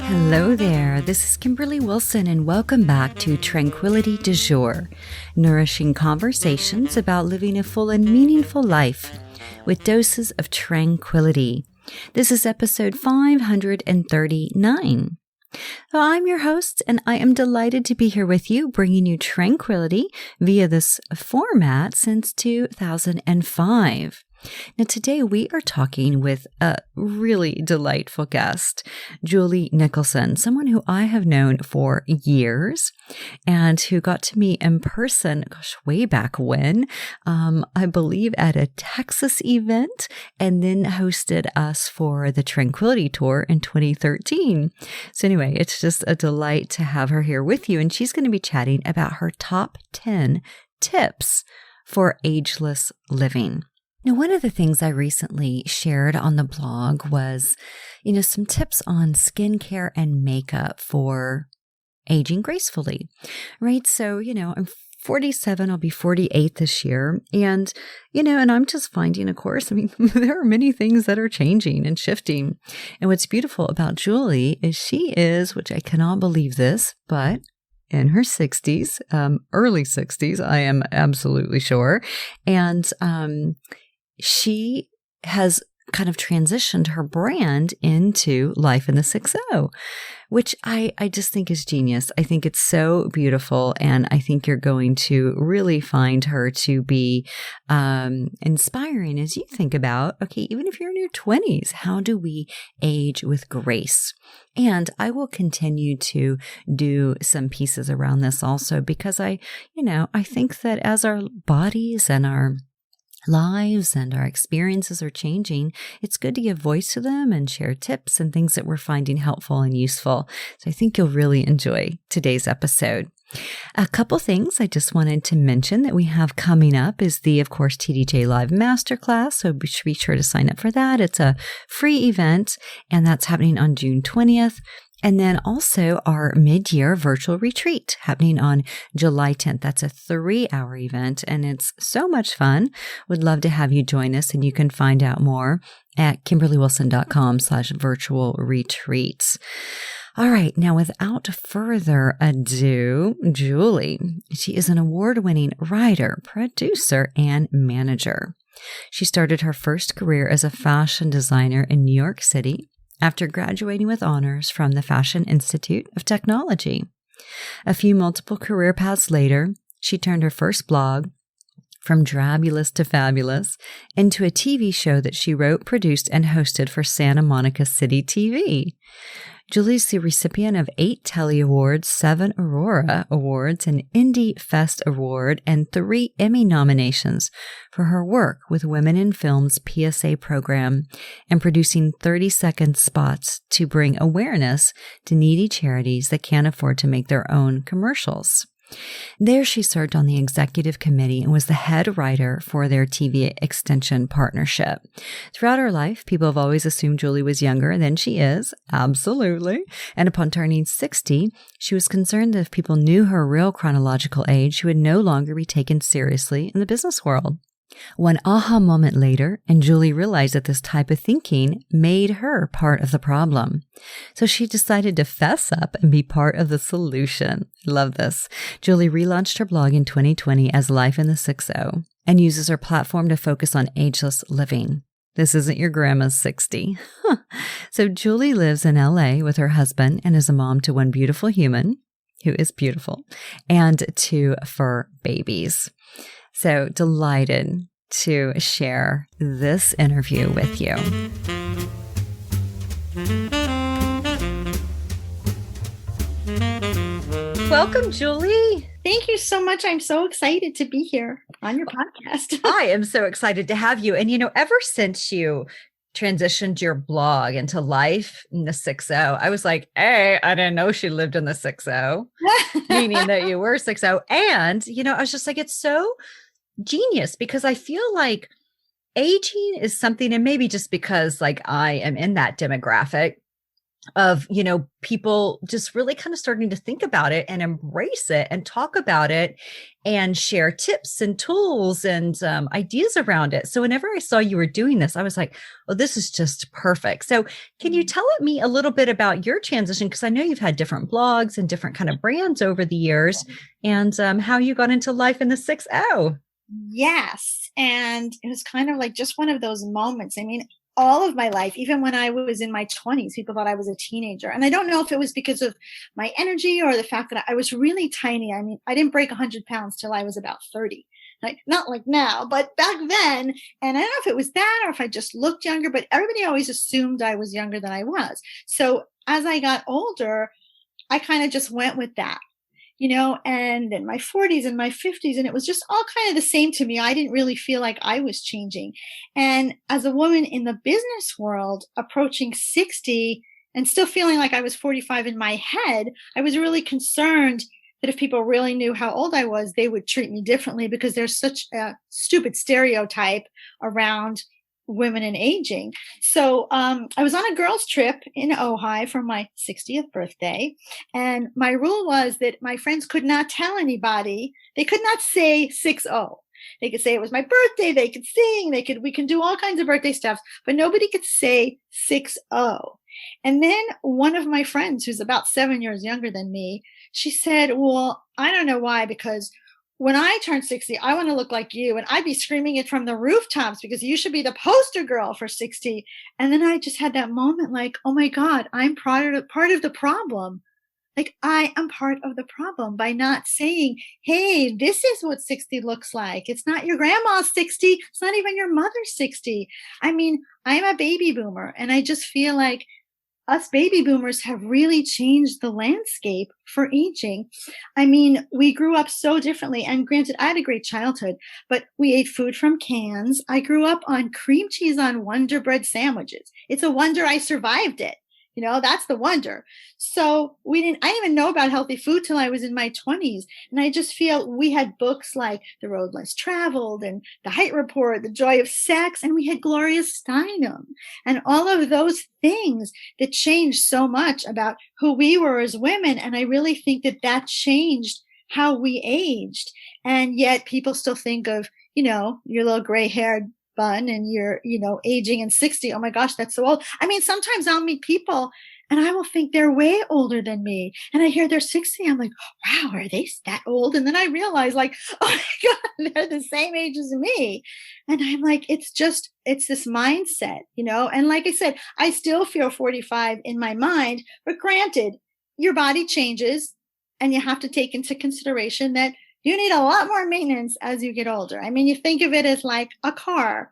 Hello there, this is Kimberly Wilson and welcome back to Tranquility du Jour, nourishing conversations about living a full and meaningful life with doses of tranquility. This is episode 539. So I'm your host and I am delighted to be here with you, bringing you tranquility via this format since 2005. Now, today we are talking with a really delightful guest, Julie Nicholson, someone who I have known for years and who got to meet in person, way back when, I believe at a Texas event, and then hosted us for the Tranquility Tour in 2013. So anyway, it's just a delight to have her here with you, and she's going to be chatting about her top 10 tips for ageless living. Now, one of the things I recently shared on the blog was, some tips on skincare and makeup for aging gracefully, right? So, I'm 47, I'll be 48 this year. And, and I'm just finding, of course, there are many things that are changing and shifting. And what's beautiful about Julie is she is, which I cannot believe this, but in her 60s, early 60s, I am absolutely sure. And, she has kind of transitioned her brand into Life in the 60, which I just think is genius. I think it's so beautiful. And I think you're going to really find her to be inspiring as you think about, okay, even if you're in your 20s, how do we age with grace? And I will continue to do some pieces around this also because I think that as our bodies and our lives and our experiences are changing, it's good to give voice to them and share tips and things that we're finding helpful and useful. So I think you'll really enjoy today's episode. A couple things I just wanted to mention that we have coming up is of course, TDJ Live Masterclass. So be sure to sign up for that. It's a free event and that's happening on June 20th. And then also our mid-year virtual retreat happening on July 10th. That's a 3-hour event and it's so much fun. Would love to have you join us, and you can find out more at kimberlywilson.com/virtual retreats. All right. Now, without further ado, Julie, she is an award-winning writer, producer, and manager. She started her first career as a fashion designer in New York City after graduating with honors from the Fashion Institute of Technology. A few multiple career paths later, she turned her first blog, From Drabulous to Fabulous, into a TV show that she wrote, produced, and hosted for Santa Monica City TV. Julie's the recipient of 8 Telly Awards, 7 Aurora Awards, an Indie Fest Award, and 3 Emmy nominations for her work with Women in Film's PSA program and producing 30-second spots to bring awareness to needy charities that can't afford to make their own commercials. There she served on the executive committee and was the head writer for their TV extension partnership. Throughout her life, people have always assumed Julie was younger than she is. Absolutely. And upon turning 60, she was concerned that if people knew her real chronological age, she would no longer be taken seriously in the business world. One aha moment later, and Julie realized that this type of thinking made her part of the problem. So she decided to fess up and be part of the solution. Love this. Julie relaunched her blog in 2020 as Life in the 60 and uses her platform to focus on ageless living. This isn't your grandma's 60. So Julie lives in LA with her husband and is a mom to 1 beautiful human, who is beautiful, and 2 fur babies. So delighted to share this interview with you. Welcome, Julie. Thank you so much. I'm so excited to be here on your podcast. I am so excited to have you. And, ever since you transitioned your blog into Life in the 60, I was like, hey, I didn't know she lived in the 60, meaning that you were 60. And, I was just like, it's so genius because I feel like aging is something, and maybe just because like I am in that demographic, of, people just really kind of starting to think about it and embrace it and talk about it and share tips and tools and ideas around it. So whenever I saw you were doing this, I was like, oh, this is just perfect. So can you tell me a little bit about your transition? Because I know you've had different blogs and different kind of brands over the years, and how you got into life in the 6-0. Yes. And it was kind of like just one of those moments. I mean, all of my life, even when I was in my 20s, people thought I was a teenager. And I don't know if it was because of my energy or the fact that I was really tiny. I mean, I didn't break 100 pounds till I was about 30. Like, not like now, but back then. And I don't know if it was that or if I just looked younger, but everybody always assumed I was younger than I was. So as I got older, I kind of just went with that. And in my 40s and my 50s, and it was just all kind of the same to me. I didn't really feel like I was changing. And as a woman in the business world, approaching 60 and still feeling like I was 45 in my head, I was really concerned that if people really knew how old I was, they would treat me differently, because there's such a stupid stereotype around women and aging. So I was on a girls' trip in Ojai for my 60th birthday. And my rule was that my friends could not tell anybody. They could not say 6-0. They could say it was my birthday. They could sing. We can do all kinds of birthday stuff, but nobody could say 6-0. And then one of my friends, who's about 7 years younger than me, she said, well, I don't know why, because when I turn 60, I want to look like you. And I'd be screaming it from the rooftops because you should be the poster girl for 60. And then I just had that moment like, oh my God, I'm part of the problem. Like, I am part of the problem by not saying, hey, this is what 60 looks like. It's not your grandma's 60. It's not even your mother's 60. I mean, I'm a baby boomer, and I just feel like us baby boomers have really changed the landscape for aging. I mean, we grew up so differently. And granted, I had a great childhood, but we ate food from cans. I grew up on cream cheese on Wonder Bread sandwiches. It's a wonder I survived it. That's the wonder. So I didn't even know about healthy food till I was in my 20s. And I just feel we had books like The Road Less Traveled and The Height Report, The Joy of Sex, and we had Gloria Steinem and all of those things that changed so much about who we were as women. And I really think that changed how we aged. And yet people still think of, your little gray haired bun and you're, aging in 60. Oh my gosh, that's so old. I mean, sometimes I'll meet people and I will think they're way older than me. And I hear they're 60. I'm like, wow, are they that old? And then I realize like, oh my God, they're the same age as me. And I'm like, it's this mindset, and like I said, I still feel 45 in my mind, but granted, your body changes and you have to take into consideration that you need a lot more maintenance as you get older. I mean, you think of it as like a car.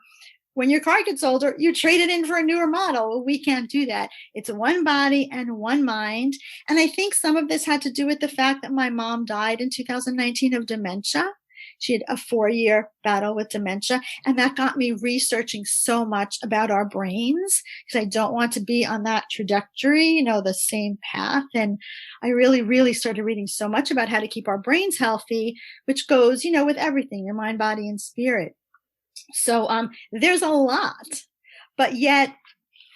When your car gets older, you trade it in for a newer model. Well, we can't do that. It's one body and one mind. And I think some of this had to do with the fact that my mom died in 2019 of dementia. She had a 4-year battle with dementia. And that got me researching so much about our brains, because I don't want to be on that trajectory, the same path. And I really, really started reading so much about how to keep our brains healthy, which goes, with everything, your mind, body, and spirit. So there's a lot, but yet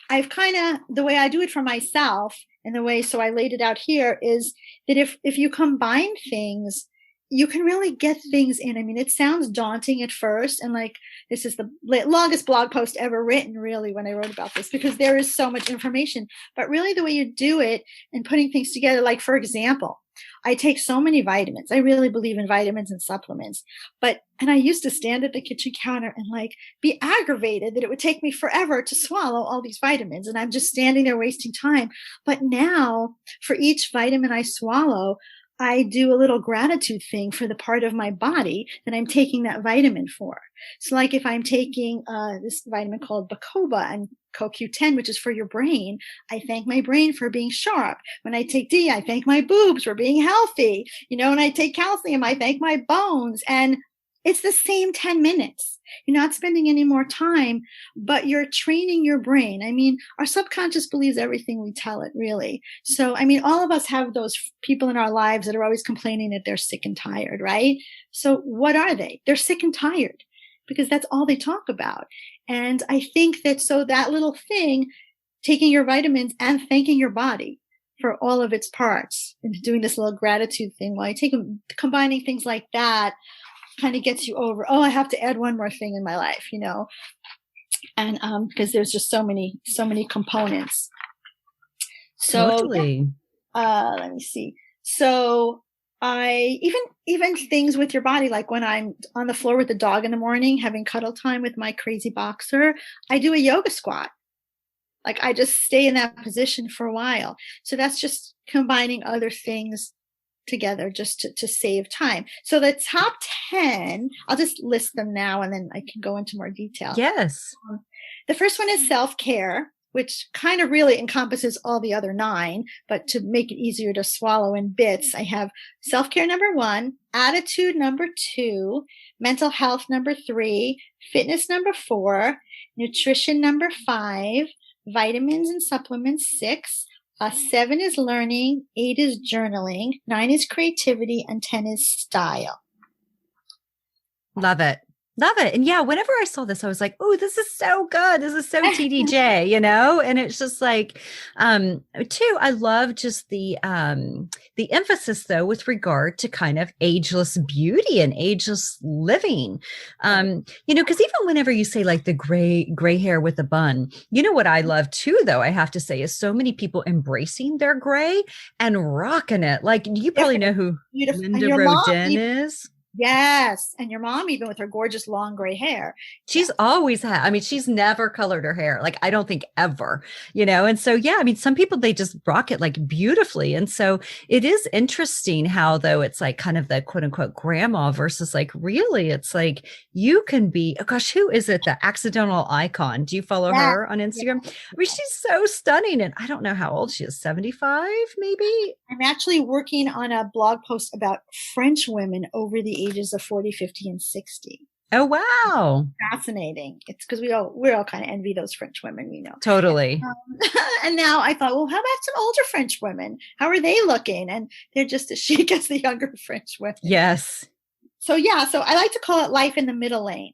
I've the way I do it for myself, and the way, so I laid it out here, is that if you combine things, you can really get things in. I mean, it sounds daunting at first. And like, this is the longest blog post ever written, really, when I wrote about this, because there is so much information. But really the way you do it and putting things together, like, for example, I take so many vitamins. I really believe in vitamins and supplements. And I used to stand at the kitchen counter and like be aggravated that it would take me forever to swallow all these vitamins. And I'm just standing there wasting time. But now, for each vitamin I swallow, I do a little gratitude thing for the part of my body that I'm taking that vitamin for. So like if I'm taking this vitamin called Bacopa and CoQ10, which is for your brain, I thank my brain for being sharp. When I take D, I thank my boobs for being healthy. When I take calcium, I thank my bones. And it's the same 10 minutes. You're not spending any more time, but you're training your brain. I mean, our subconscious believes everything we tell it, really. So, I mean, all of us have those people in our lives that are always complaining that they're sick and tired, right? So what are they? They're sick and tired, because that's all they talk about. And I think that little thing taking your vitamins and thanking your body for all of its parts and doing this little gratitude thing while I take them, combining things like that kind of gets you over, oh, I have to add one more thing in my life, and because there's just so many components. So Totally. let me see. So I even things with your body, like when I'm on the floor with the dog in the morning, having cuddle time with my crazy boxer, I do a yoga squat. Like I just stay in that position for a while. So that's just combining other things together just to save time. So the top 10, I'll just list them now and then I can go into more detail. Yes. The first one is self-care, which kind of really encompasses all the other 9, but to make it easier to swallow in bits, I have self-care number 1, attitude number 2, mental health number 3, fitness number 4, nutrition number 5, vitamins and supplements 6, 7 is learning, 8 is journaling, 9 is creativity, and 10 is style. Love it. Love it. And yeah, whenever I saw this, I was like, oh, this is so good. This is so TDJ, and it's just like, too, I love just the emphasis though, with regard to kind of ageless beauty and ageless living. Cause even whenever you say like the gray hair with a bun, what I love too, though, I have to say is so many people embracing their gray and rocking it. Like you probably know who Linda Rodin is. Yes. And your mom, even with her gorgeous long gray hair. She's always had, she's never colored her hair. Like, I don't think ever, and so, yeah, some people, they just rock it like beautifully. And so it is interesting how, though, it's like kind of the quote unquote grandma versus like, really, it's like you can be, oh gosh, who is it? The accidental icon. Do you follow her on Instagram? Yeah. She's so stunning. And I don't know how old she is, 75, maybe. I'm actually working on a blog post about French women over the ages of 40, 50, and 60. Oh, wow. Fascinating. It's because we all kind of envy those French women, Totally. And now I thought, well, how about some older French women? How are they looking? And they're just as chic as the younger French women. Yes. So yeah, so I like to call it life in the middle lane.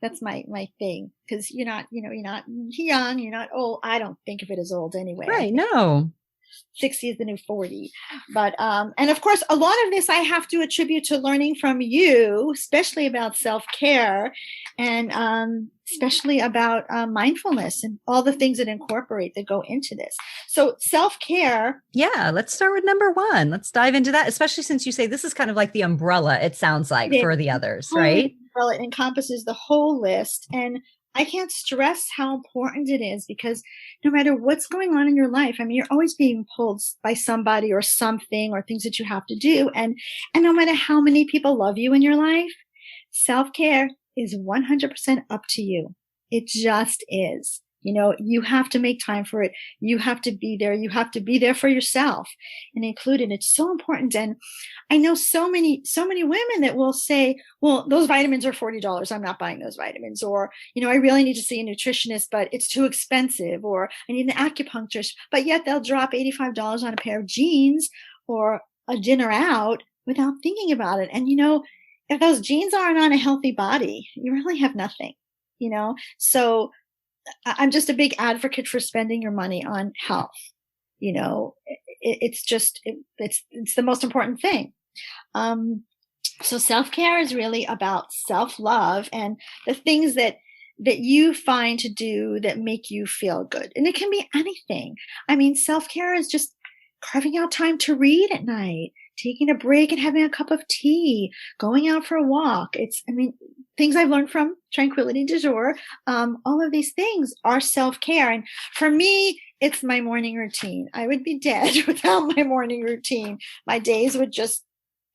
That's my thing, because you're not young, you're not old. I don't think of it as old anyway. Right. No. 60 is the new 40. But, and of course, a lot of this I have to attribute to learning from you, especially about self-care and especially about mindfulness and all the things that go into this. So self-care. Yeah. Let's start with number 1. Let's dive into that, especially since you say this is kind of like the umbrella, it sounds like, for the others, right? Well, it encompasses the whole list. And I can't stress how important it is, because no matter what's going on in your life, you're always being pulled by somebody or something or things that you have to do. And no matter how many people love you in your life, self-care is 100% up to you. It just is. You have to make time for it. You have to be there. You have to be there for yourself and include it. It's so important. And I know so many women that will say, well, those vitamins are $40. I'm not buying those vitamins. Or, I really need to see a nutritionist, but it's too expensive. Or I need an acupuncturist, but yet they'll drop $85 on a pair of jeans or a dinner out without thinking about it. And, if those jeans aren't on a healthy body, you really have nothing, So I'm just a big advocate for spending your money on health. It's the most important thing. So self-care is really about self-love and the things that you find to do that make you feel good. And it can be anything. Self-care is just carving out time to read at night, taking a break and having a cup of tea, going out for a walk. Things I've learned from Tranquility du Jour, all of these things are self-care. And for me, it's my morning routine. I would be dead without my morning routine. My days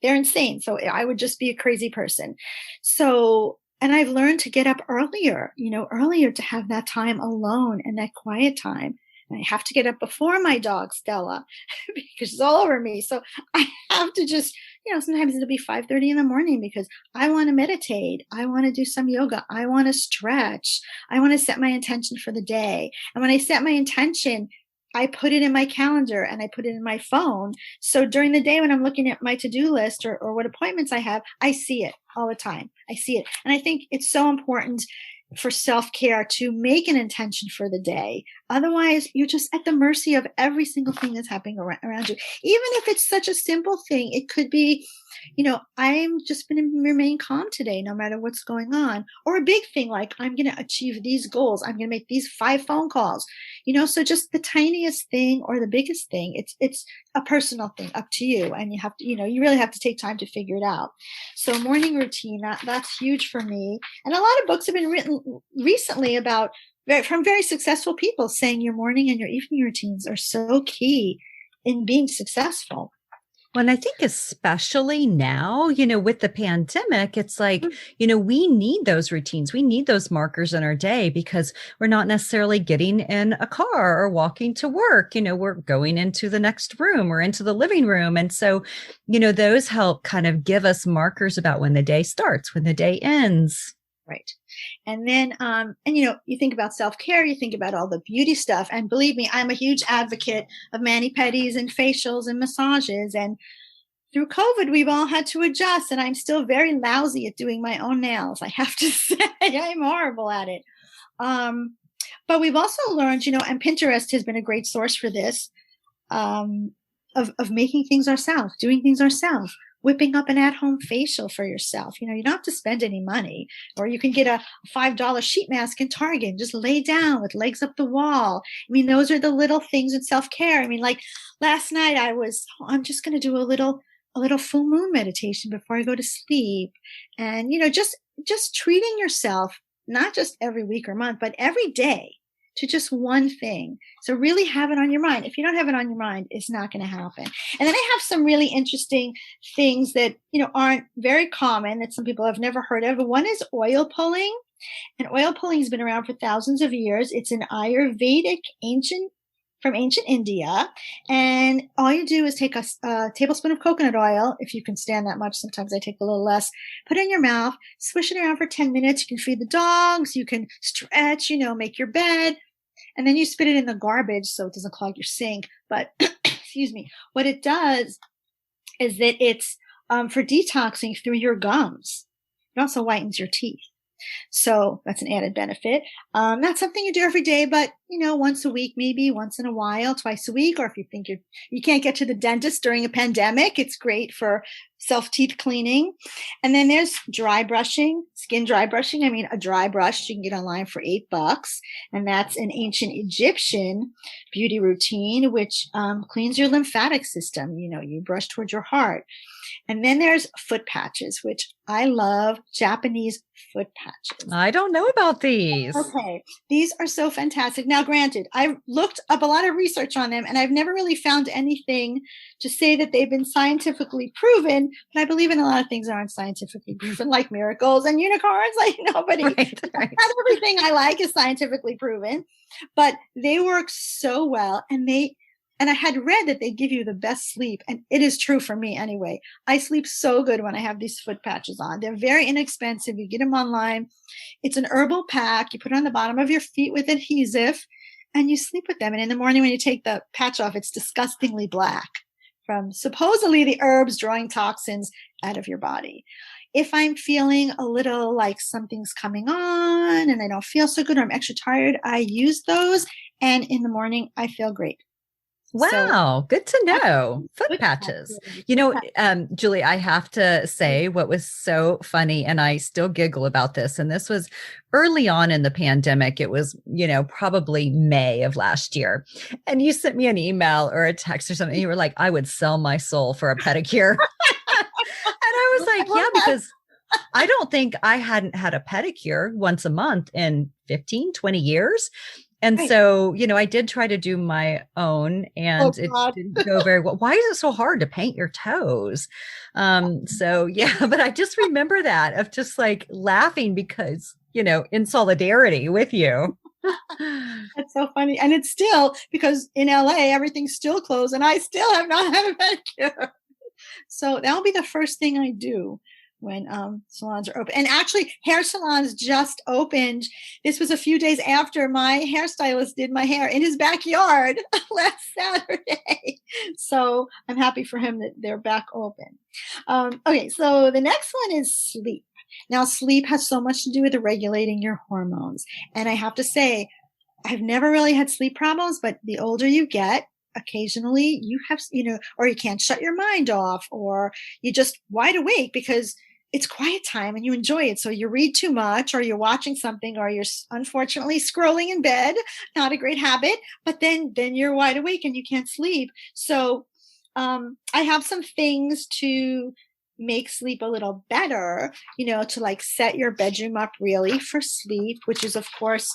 they're insane. So I would just be a crazy person. So, and I've learned to get up earlier to have that time alone and that quiet time. And I have to get up before my dog, Stella, because she's all over me. So I have to just, sometimes it'll be 5:30 in the morning because I want to meditate. I want to do some yoga. I want to stretch. I want to set my intention for the day. And when I set my intention, I put it in my calendar and I put it in my phone. So during the day when I'm looking at my to-do list or what appointments I have, I see it all the time. I see it. And I think it's so important for self-care to make an intention for the day. Otherwise, you're just at the mercy of every single thing that's happening around you. Even if it's such a simple thing, it could be, I'm just going to remain calm today, no matter what's going on. Or a big thing like, I'm going to achieve these goals. I'm going to make these 5 phone calls. So just the tiniest thing or the biggest thing, it's a personal thing, up to you. And you have to, you really have to take time to figure it out. So morning routine, that's huge for me. And a lot of books have been written recently from very successful people saying your morning and your evening routines are so key in being successful. Well, and I think especially now, with the pandemic, it's like, we need those routines. We need those markers in our day because we're not necessarily getting in a car or walking to work. We're going into the next room or into the living room. And so, those help kind of give us markers about when the day starts, when the day ends. Right. And then, you think about self-care, you think about all the beauty stuff. And believe me, I'm a huge advocate of mani-pedis and facials and massages. And through COVID, we've all had to adjust. And I'm still very lousy at doing my own nails. I have to say, I'm horrible at it. But we've also learned, and Pinterest has been a great source for this, of making things ourselves, doing things ourselves. Whipping up an at-home facial for yourself. You don't have to spend any money, or you can get a $5 sheet mask in Target and just lay down with legs up the wall. Those are the little things in self-care. Like last night I'm just going to do a little full moon meditation before I go to sleep. And, just treating yourself, not just every week or month, but every day to just one thing. So really have it on your mind. If you don't have it on your mind, it's not going to happen. And then I have some really interesting things that, aren't very common that some people have never heard of. One is oil pulling. And oil pulling has been around for thousands of years. It's an Ayurvedic from ancient India. And all you do is take a tablespoon of coconut oil, if you can stand that much. Sometimes I take a little less. Put it in your mouth, swish it around for 10 minutes. You can feed the dogs. You can stretch, make your bed. And then you spit it in the garbage so it doesn't clog your sink. But, excuse me, what it does is that it's for detoxing through your gums. It also whitens your teeth. So that's an added benefit. Not something you do every day, but, once a week, maybe once in a while, twice a week. Or if you think you can't get to the dentist during a pandemic, it's great for self-teeth cleaning. And then there's dry brushing, skin dry brushing. A dry brush you can get online for $8. And that's an ancient Egyptian beauty routine, which cleans your lymphatic system. You brush towards your heart. And then there's foot patches, which I love, Japanese foot patches. I don't know about these. Okay. These are so fantastic. Now, granted, I've looked up a lot of research on them and I've never really found anything to say that they've been scientifically proven, but I believe in a lot of things that aren't scientifically proven, like miracles and unicorns. Not everything I like is scientifically proven, but they work so well. And I had read that they give you the best sleep. And it is true for me anyway. I sleep so good when I have these foot patches on. They're very inexpensive. You get them online. It's an herbal pack. You put it on the bottom of your feet with adhesive and you sleep with them. And in the morning when you take the patch off, it's disgustingly black from supposedly the herbs drawing toxins out of your body. If I'm feeling a little like something's coming on and I don't feel so good or I'm extra tired, I use those. And in the morning, I feel great. Wow. Good to know. Foot patches. Julie, I have to say what was so funny, and I still giggle about this. And this was early on in the pandemic. It was, probably May of last year. And you sent me an email or a text or something. You were like, I would sell my soul for a pedicure. And I was like, yeah, because I don't think I hadn't had a pedicure once a month in 15, 20 years. And so, I did try to do my own and it didn't go very well. Why is it so hard to paint your toes? So yeah, but I just remember that of just like laughing because, in solidarity with you. That's so funny. And it's still because in LA, everything's still closed and I still have not had a pedicure. So that'll be the first thing I do when salons are open. And actually, hair salons just opened. This was a few days after my hairstylist did my hair in his backyard last Saturday. So I'm happy for him that they're back open. Okay, so the next one is sleep. Now, sleep has so much to do with regulating your hormones. And I have to say, I've never really had sleep problems, but the older you get, occasionally you have, or you can't shut your mind off, or you're just wide awake because it's quiet time and you enjoy it. So you read too much, or you're watching something, or you're unfortunately scrolling in bed. Not a great habit, but then you're wide awake and you can't sleep. So I have some things to make sleep a little better, to like set your bedroom up really for sleep, which is of course,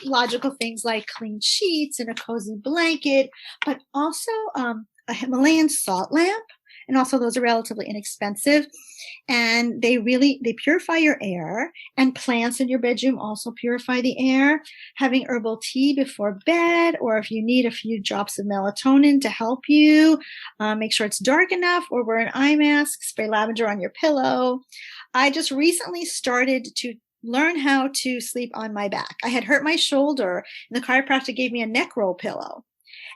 logical things like clean sheets and a cozy blanket, but also a Himalayan salt lamp. And also those are relatively inexpensive, and they purify your air, and plants in your bedroom also purify the air. Having herbal tea before bed, or if you need a few drops of melatonin to help you, make sure it's dark enough, or wear an eye mask, spray lavender on your pillow. I just recently started to learn how to sleep on my back. I had hurt my shoulder, and the chiropractor gave me a neck roll pillow,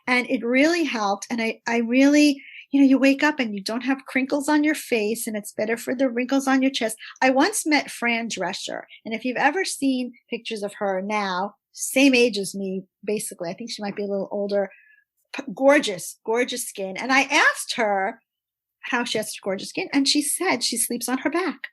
and it really helped. And I really, you wake up and you don't have crinkles on your face, and it's better for the wrinkles on your chest. I once met Fran Drescher, and if you've ever seen pictures of her now, same age as me, basically, I think she might be a little older, gorgeous, gorgeous skin. And I asked her how she has gorgeous skin, and she said she sleeps on her back.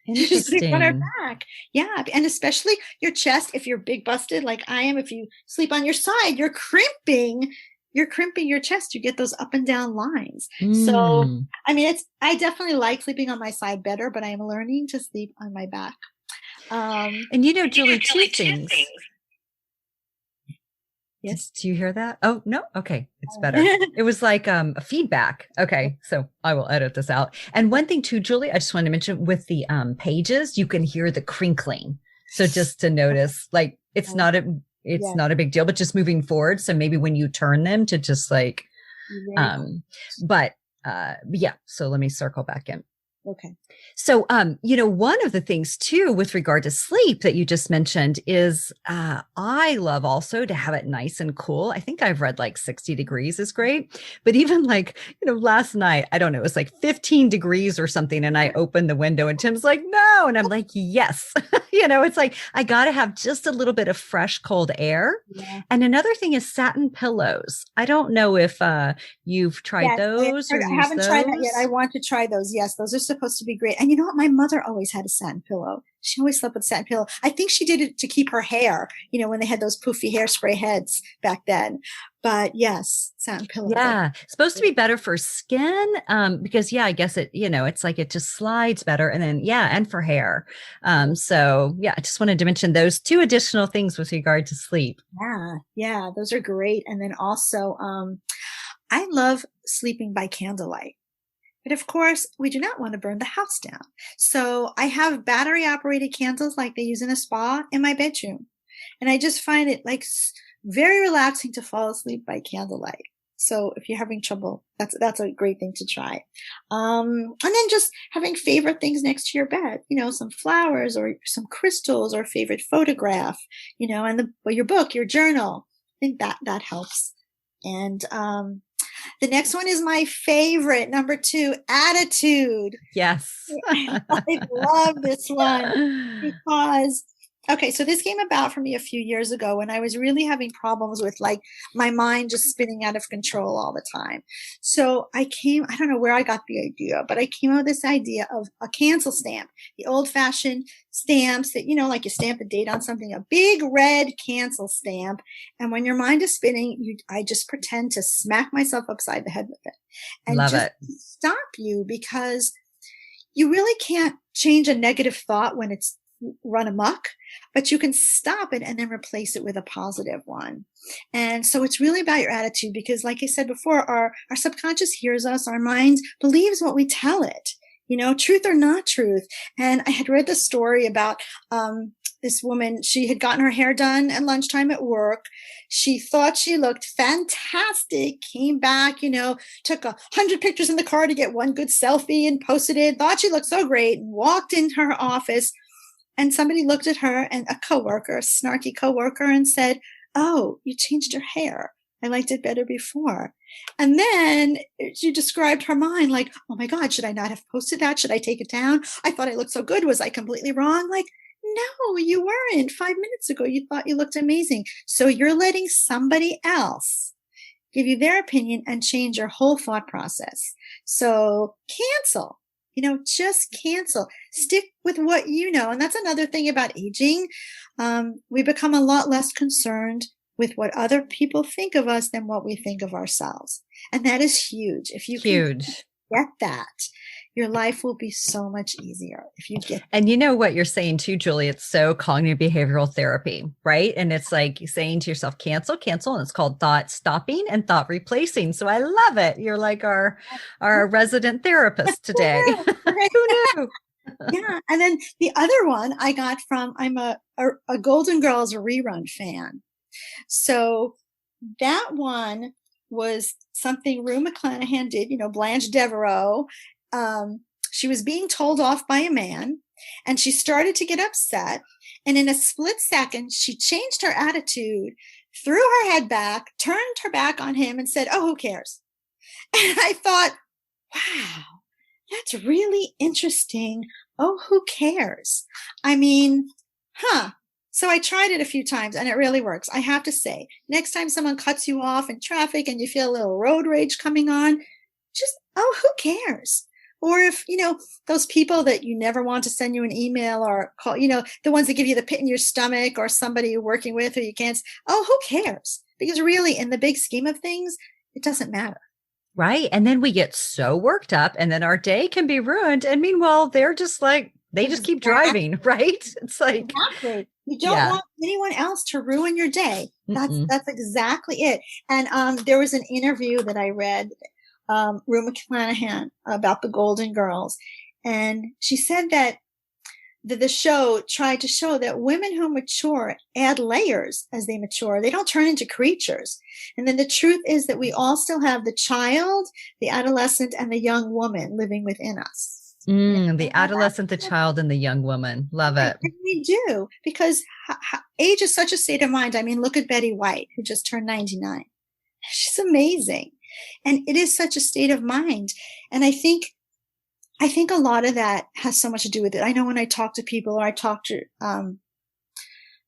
She sleeps on her back. Yeah. And especially your chest, if you're big busted like I am, if you sleep on your side, you're crimping your chest. You get those up and down lines. So, I mean, I definitely like sleeping on my side better, but I am learning to sleep on my back. And Julie, two things. Yes. Do you hear that? Oh, no. Okay. It's better. It was like a feedback. Okay. So I will edit this out. And one thing too, Julie, I just wanted to mention with the pages, you can hear the crinkling. So just to notice, like, it's not a big deal, but just moving forward. So maybe when you turn them to just like, yeah. So let me circle back in. Okay. So, one of the things too, with regard to sleep that you just mentioned is, I love also to have it nice and cool. I think I've read like 60 degrees is great, but even like, last night, I don't know, it was like 15 degrees or something. And I opened the window and Tim's like, no. And I'm like, yes, it's like, I got to have just a little bit of fresh, cold air. Yeah. And another thing is satin pillows. I don't know if, you've tried those. I haven't tried that yet. I want to try those. Yes. Those are supposed to be great. And you know what? My mother always had a satin pillow. She always slept with a satin pillow. I think she did it to keep her hair, when they had those poofy hairspray heads back then. But yes, satin pillow. Yeah. It's supposed to be better for skin. Because I guess it, it's like it just slides better. And then, and for hair. So I just wanted to mention those two additional things with regard to sleep. Yeah. Those are great. And then also, I love sleeping by candlelight. But of course, we do not want to burn the house down. So I have battery operated candles like they use in a spa in my bedroom. And I just find it like very relaxing to fall asleep by candlelight. So if you're having trouble, that's a great thing to try. And then just having favorite things next to your bed, some flowers or some crystals or a favorite photograph, and your book, your journal. I think that helps. And, the next one is my favorite, number 2, attitude. Yes. I love this one because, so this came about for me a few years ago when I was really having problems with like my mind just spinning out of control all the time. So I don't know where I got the idea, but I came up with this idea of a cancel stamp, the old fashioned stamps that, like you stamp a date on something, a big red cancel stamp. And when your mind is spinning, I just pretend to smack myself upside the head with it and Love just it. Stop you, because you really can't change a negative thought when it's run amok, but you can stop it and then replace it with a positive one. And so it's really about your attitude, because like I said before, our subconscious hears us, our mind believes what we tell it, truth or not truth. And I had read the story about, this woman, she had gotten her hair done at lunchtime at work. She thought she looked fantastic, came back, took 100 pictures in the car to get one good selfie and posted it, thought she looked so great, walked into her office. And somebody looked at her, and a snarky coworker, and said, "Oh, you changed your hair. I liked it better before. And then she described her mind like, oh my God, should I not have posted that? Should I take it down? I thought I looked so good. Was I completely wrong? Like, no, you weren't. 5 minutes ago, you thought you looked amazing. So you're letting somebody else give you their opinion and change your whole thought process. So cancel, just cancel. Stick with what you know. And that's another thing about aging. We become a lot less concerned with what other people think of us than what we think of ourselves. And that is huge. If you can get that, your life will be so much easier if you get that. And you know what you're saying too, Julie, it's so cognitive behavioral therapy, right? And it's like saying to yourself, cancel, and it's called thought stopping and thought replacing. So I love it. You're like our resident therapist today. Who knew? Yeah. And then the other one I got from, I'm a Golden Girls rerun fan. So that one was something Rue McClanahan did, Blanche Devereaux. She was being told off by a man and she started to get upset. And in a split second, she changed her attitude, threw her head back, turned her back on him and said, oh, who cares? And I thought, wow, that's really interesting. Oh, who cares? I mean, So I tried it a few times and it really works. I have to say, next time someone cuts you off in traffic and you feel a little road rage coming on, just, oh, who cares? Or if, those people that you never want to send you an email or call, the ones that give you the pit in your stomach or somebody you're working with who you can't, oh, who cares? Because really, in the big scheme of things, it doesn't matter. Right. And then we get so worked up and then our day can be ruined. And meanwhile, they're just like, they just keep driving, right? It's like, exactly. You don't want anyone else to ruin your day. That's exactly it. And there was an interview that I read, Rue McClanahan, about the Golden Girls. And she said that the show tried to show that women who mature add layers as they mature. They don't turn into creatures. And then the truth is that we all still have the child, the adolescent, and the young woman living within us. The adolescent, the child, and the young woman. Love it. And we do, because age is such a state of mind. I mean, look at Betty White, who just turned 99. She's amazing. And it is such a state of mind. And I think a lot of that has so much to do with it. I know when I talk to people or I talk to, a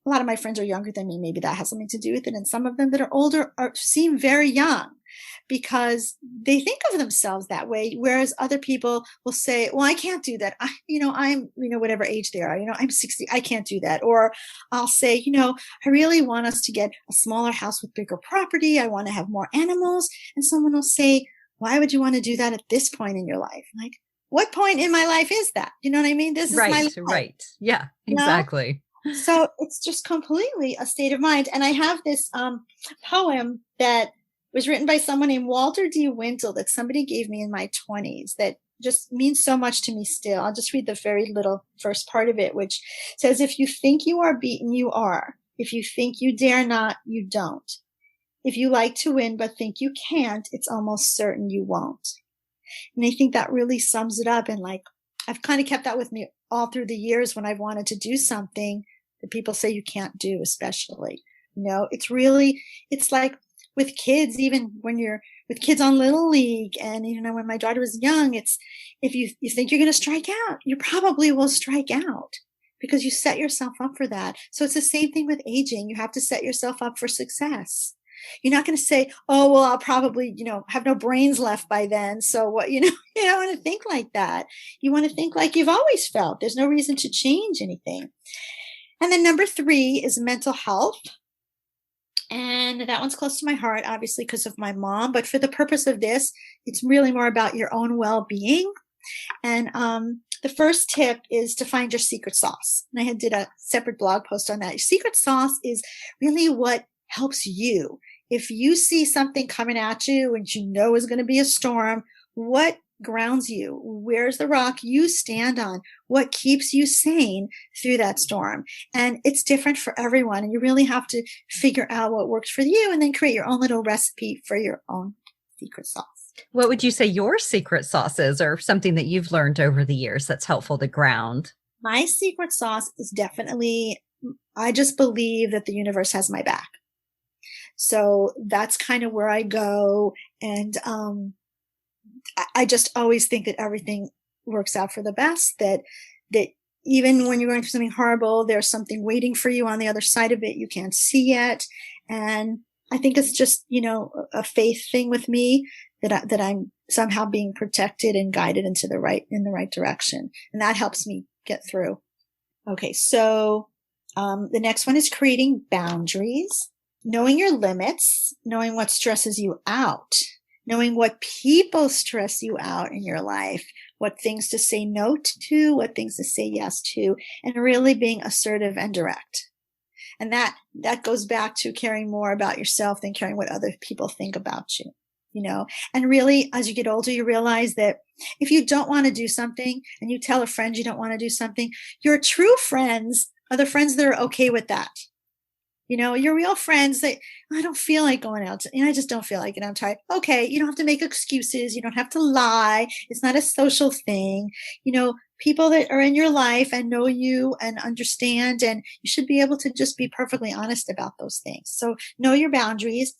lot of my friends are younger than me. Maybe that has something to do with it. And some of them that are older seem very young because they think of themselves that way. Whereas other people will say, well, I can't do that. I'm whatever age they are, I'm 60. I can't do that. Or I'll say, I really want us to get a smaller house with bigger property. I want to have more animals. And someone will say, why would you want to do that at this point in your life? Like, what point in my life is that? You know what I mean? This is my life. Right. Yeah, exactly. So it's just completely a state of mind. And I have this poem that was written by someone named Walter D. Wintle that somebody gave me in my 20s that just means so much to me still. I'll just read the very little first part of it, which says, if you think you are beaten, you are. If you think you dare not, you don't. If you like to win but think you can't, it's almost certain you won't. And I think that really sums it up. And like, I've kind of kept that with me all through the years when I've wanted to do something that people say you can't do, especially, it's like with kids, even when you're with kids on Little League. And, when my daughter was young, it's, if you think you're going to strike out, you probably will strike out because you set yourself up for that. So it's the same thing with aging. You have to set yourself up for success. You're not going to say, oh, well, I'll probably, have no brains left by then. So what, you don't want to think like that. You want to think like you've always felt. There's no reason to change anything. And then number 3 is mental health. And that one's close to my heart, obviously, because of my mom. But for the purpose of this, it's really more about your own well-being. And the first tip is to find your secret sauce. And I did a separate blog post on that. Your secret sauce is really what helps you. If you see something coming at you and is going to be a storm, what grounds you? Where's the rock you stand on? What keeps you sane through that storm? And it's different for everyone. And you really have to figure out what works for you and then create your own little recipe for your own secret sauce. What would you say your secret sauce is, or something that you've learned over the years that's helpful to ground? My secret sauce is definitely, I just believe that the universe has my back. So that's kind of where I go. And I just always think that everything works out for the best, that even when you're going through something horrible, there's something waiting for you on the other side of it. You can't see it. And I think it's just, a faith thing with me that I'm somehow being protected and guided in the right direction. And that helps me get through. Okay. So, the next one is creating boundaries, knowing your limits, knowing what stresses you out, knowing what people stress you out in your life, what things to say no to, what things to say yes to, and really being assertive and direct. And that goes back to caring more about yourself than caring what other people think about you, and really, as you get older, you realize that if you don't want to do something and you tell a friend you don't want to do something, your true friends are the friends that are okay with that. Your real friends that I don't feel like going out. I just don't feel like it. I'm tired. Okay. You don't have to make excuses. You don't have to lie. It's not a social thing. People that are in your life and know you and understand, and you should be able to just be perfectly honest about those things. So know your boundaries.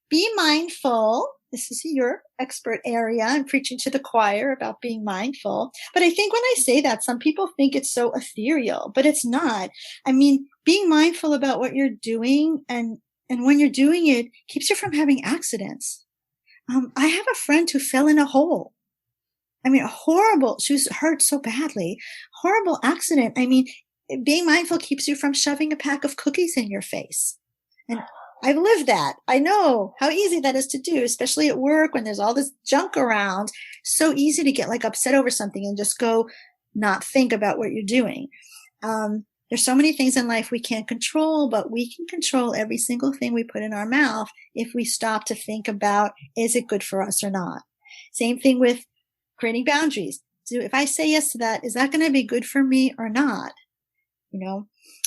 Be mindful. This is your expert area. I'm preaching to the choir about being mindful. But I think when I say that, some people think it's so ethereal, but it's not. I mean, being mindful about what you're doing and when you're doing it keeps you from having accidents. I have a friend who fell in a hole. I mean, she was hurt so badly. Horrible accident. I mean, being mindful keeps you from shoving a pack of cookies in your face. And I've lived that. I know how easy that is to do, especially at work when there's all this junk around. So easy to get upset over something and just go not think about what you're doing. There's so many things in life we can't control, but we can control every single thing we put in our mouth if we stop to think about, is it good for us or not? Same thing with creating boundaries. So if I say yes to that, is that going to be good for me or not?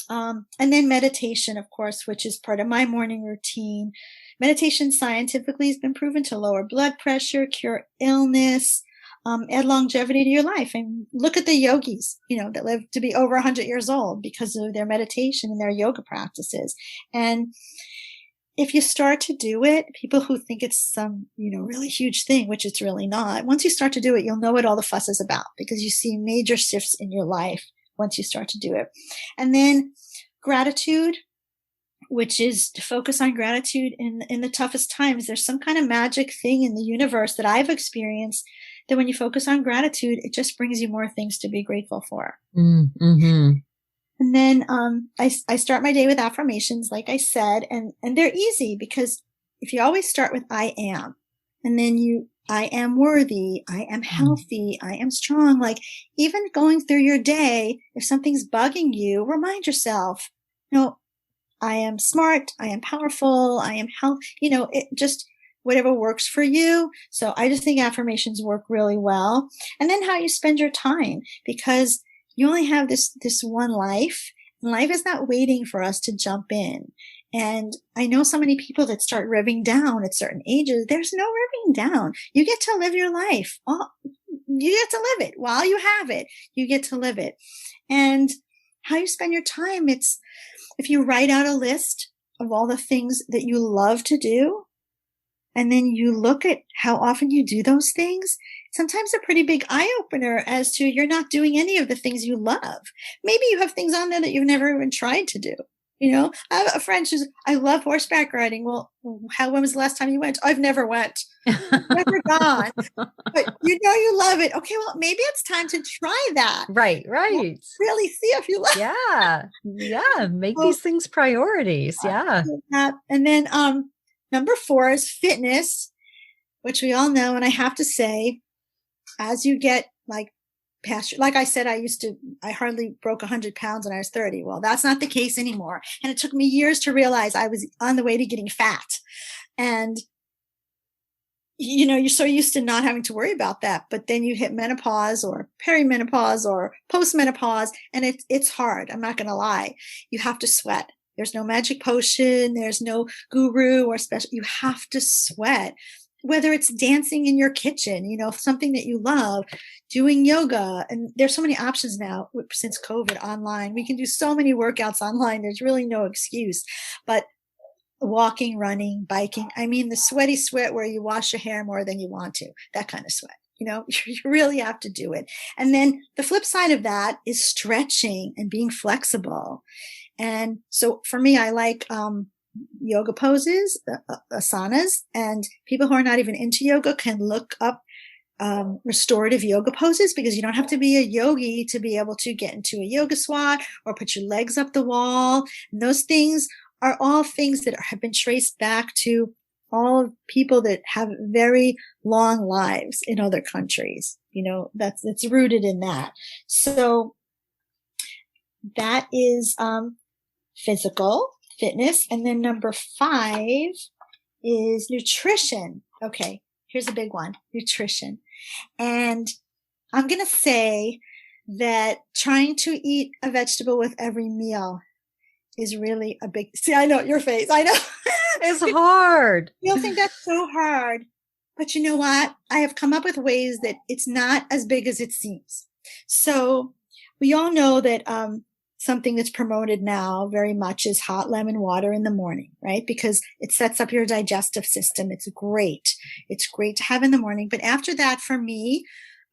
And then meditation, of course, which is part of my morning routine. Meditation scientifically has been proven to lower blood pressure, cure illness, add longevity to your life. And look at the yogis, that live to be over 100 years old because of their meditation and their yoga practices. And if you start to do it, people who think it's some, really huge thing, which it's really not, once you start to do it, you'll know what all the fuss is about because you see major shifts in your life once you start to do it. And then gratitude, which is to focus on gratitude in the toughest times. There's some kind of magic thing in the universe that I've experienced that when you focus on gratitude, it just brings you more things to be grateful for. Mm-hmm. And then I start my day with affirmations, like I said, and they're easy because if you always start with I am, and then I am worthy, I am healthy, I am strong. Even going through your day, if something's bugging you, remind yourself, I am smart, I am powerful, I am healthy, it just whatever works for you. So I just think affirmations work really well. And then how you spend your time, because you only have this one life, and life is not waiting for us to jump in. And I know so many people that start revving down at certain ages. There's no revving down. You get to live your life. You get to live it while you have it. You get to live it. And how you spend your time, it's if you write out a list of all the things that you love to do, and then you look at how often you do those things, sometimes a pretty big eye opener as to you're not doing any of the things you love. Maybe you have things on there that you've never even tried to do. I have a friend who's, I love horseback riding. Well, when was the last time you went? I've never went. Never gone. But you love it. Okay, well, maybe it's time to try that. Right. Really see if you love it. Yeah. Make these things priorities. Yeah. And then number 4 is fitness, which we all know. And I have to say, as you get past, like I said, I hardly broke 100 pounds when I was 30. Well, that's not the case anymore. And it took me years to realize I was on the way to getting fat. And, you're so used to not having to worry about that. But then you hit menopause or perimenopause or postmenopause, and it's hard. I'm not going to lie. You have to sweat. There's no magic potion. There's no guru or special. You have to sweat. Whether it's dancing in your kitchen, something that you love, doing yoga. And there's so many options now since COVID online. We can do so many workouts online. There's really no excuse. But walking, running, biking. I mean, the sweaty sweat where you wash your hair more than you want to, that kind of sweat. You really have to do it. And then the flip side of that is stretching and being flexible. And so for me, I like yoga poses, asanas, and people who are not even into yoga can look up restorative yoga poses, because you don't have to be a yogi to be able to get into a yoga squat or put your legs up the wall. And those things are all things that have been traced back to all people that have very long lives in other countries. That's rooted in that. So that is physical fitness. And then number 5 is nutrition. Okay, here's a big one, nutrition. And I'm going to say that trying to eat a vegetable with every meal is really a big, see, I know your face. I know. It's hard. You'll think that's so hard, but you know what? I have come up with ways that it's not as big as it seems. So we all know that, something that's promoted now very much is hot lemon water in the morning, right? Because it sets up your digestive system. It's great. It's great to have in the morning. But after that, for me,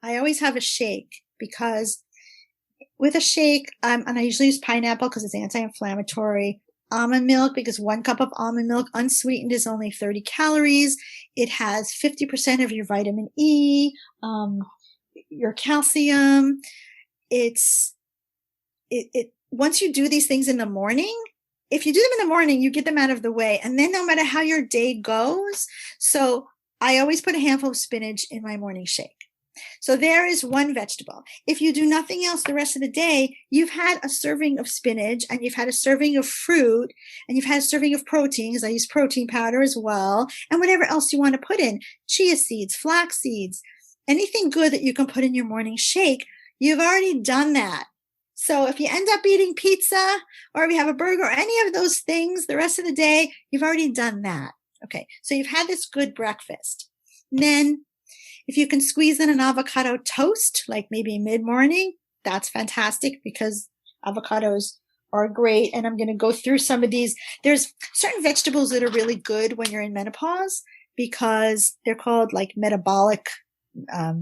I always have a shake, because with a shake, and I usually use pineapple because it's anti-inflammatory. Almond milk, because 1 cup of almond milk unsweetened is only 30 calories. It has 50% of your vitamin E, your calcium. Once you do these things in the morning, if you do them in the morning, you get them out of the way. And then no matter how your day goes, so I always put a handful of spinach in my morning shake. So there is one vegetable. If you do nothing else the rest of the day, you've had a serving of spinach, and you've had a serving of fruit, and you've had a serving of protein, because I use protein powder as well, and whatever else you want to put in, chia seeds, flax seeds, anything good that you can put in your morning shake, you've already done that. So if you end up eating pizza, or if you have a burger or any of those things the rest of the day, you've already done that. Okay, so you've had this good breakfast. And then if you can squeeze in an avocado toast, like maybe mid-morning, that's fantastic, because avocados are great. And I'm going to go through some of these. There's certain vegetables that are really good when you're in menopause, because they're called like metabolic, what are